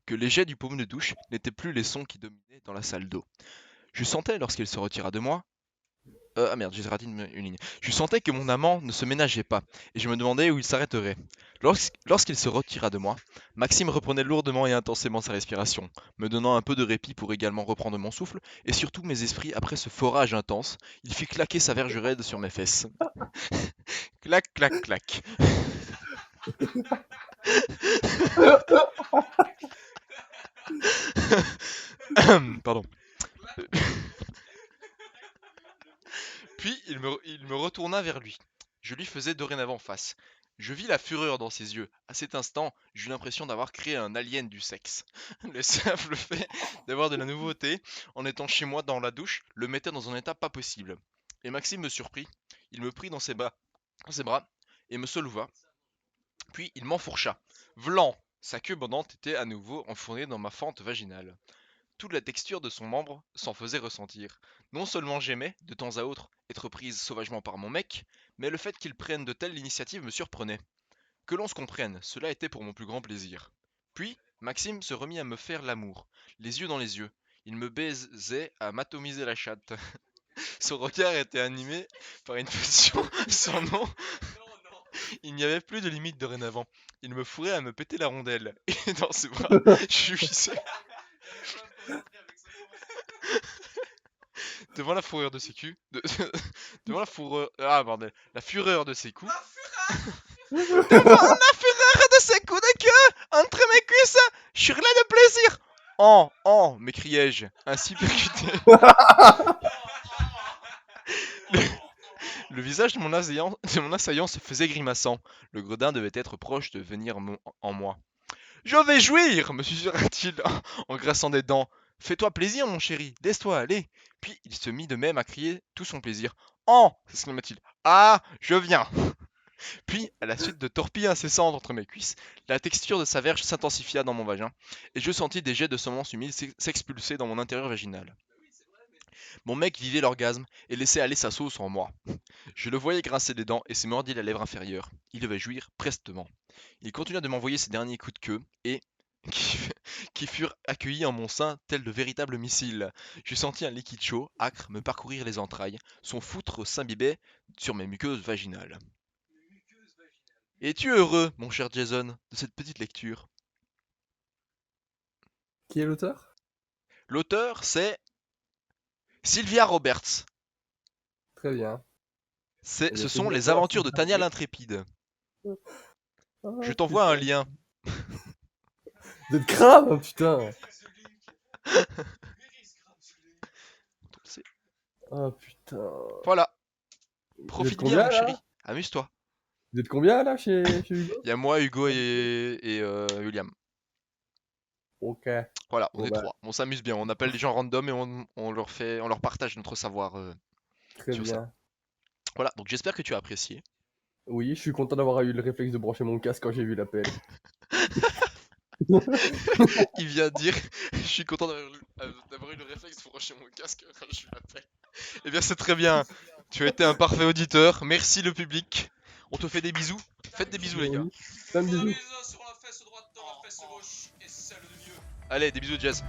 que les jets du pommeau de douche n'étaient plus les sons qui dominaient dans la salle d'eau. Je sentais, lorsqu'il se retira de moi, ah merde, j'ai raté une ligne. Je sentais que mon amant ne se ménageait pas, et je me demandais où il s'arrêterait. Lorsqu'il se retira de moi, Maxime reprenait lourdement et intensément sa respiration, me donnant un peu de répit pour également reprendre mon souffle, et surtout mes esprits après ce forage intense. Il fit claquer sa verge raide sur mes fesses. Clac, clac, clac. Pardon. Puis il me retourna vers lui. Je lui faisais dorénavant face. Je vis la fureur dans ses yeux. À cet instant, j'eus l'impression d'avoir créé un alien du sexe. Le simple fait d'avoir de la nouveauté, en étant chez moi dans la douche, le mettait dans un état pas possible. Et Maxime me surprit. Il me prit dans ses bras et me souleva. Puis il m'enfourcha. Vlan! Sa queue bandante était à nouveau enfournée dans ma fente vaginale. Toute la texture de son membre s'en faisait ressentir. Non seulement j'aimais, de temps à autre, être prise sauvagement par mon mec, mais le fait qu'il prenne de telles initiatives me surprenait. Que l'on se comprenne, cela était pour mon plus grand plaisir. Puis, Maxime se remit à me faire l'amour, les yeux dans les yeux. Il me baisait à m'atomiser la chatte. Son regard était animé par une passion sans nom. Il n'y avait plus de limite dorénavant. Il me fourrait à me péter la rondelle. Et dans ses bras, je jouissais. Devant la fourrure de ses culs, devant la fourrure, ah bordel, la fureur de ses coups, devant la fureur de ses coups de queue, entre mes cuisses, hurlait de plaisir. M'écriai-je, ainsi percuté. Le visage de mon assaillant se faisait grimaçant. Le gredin devait être proche de venir en moi. Je vais jouir, me susurra-t-il en grassant des dents. Fais-toi plaisir, mon chéri, laisse-toi aller. Puis il se mit de même à crier tout son plaisir. S'exclama-t-il. Ah, je viens. Puis, à la suite de torpilles incessantes entre mes cuisses, la texture de sa verge s'intensifia dans mon vagin, et je sentis des jets de semence humide s'expulser dans mon intérieur vaginal. Mon mec vivait l'orgasme et laissait aller sa sauce en moi. Je le voyais grincer des dents et se mordit la lèvre inférieure. Il devait jouir prestement. Il continua de m'envoyer ses derniers coups de queue et, qui furent accueillis en mon sein tels de véritables missiles. Je sentis un liquide chaud, âcre, me parcourir les entrailles. Son foutre s'imbibait sur mes muqueuses vaginales. Es-tu heureux, mon cher Jason, de cette petite lecture? Qui est l'auteur? L'auteur, c'est Sylvia Roberts. Très bien. Ce sont les aventures de Tania l'Intrépide. Je t'envoie un lien. Vous êtes grave, putain. Oh putain. Voilà. Vous Profite êtes bien, combien mon là? chéri. Amuse-toi. Vous êtes combien là chez Hugo? Il y a moi, Hugo et William. Ok. Voilà, on Bon est bah, trois. On s'amuse bien. On appelle les gens random et on leur partage notre savoir très sur ça. bien. Voilà, donc j'espère que tu as apprécié. Oui, je suis content d'avoir eu le réflexe de brancher mon casque quand j'ai vu l'appel. Il vient dire je suis content d'avoir eu le réflexe pour brancher mon casque quand je l'appelle. Eh bien, c'est très bien. Tu as été un parfait auditeur. Merci le public. On te fait des bisous. Faites des bisous, les gars. Oui. Plein de bisous. Allez, des bisous, Jazz.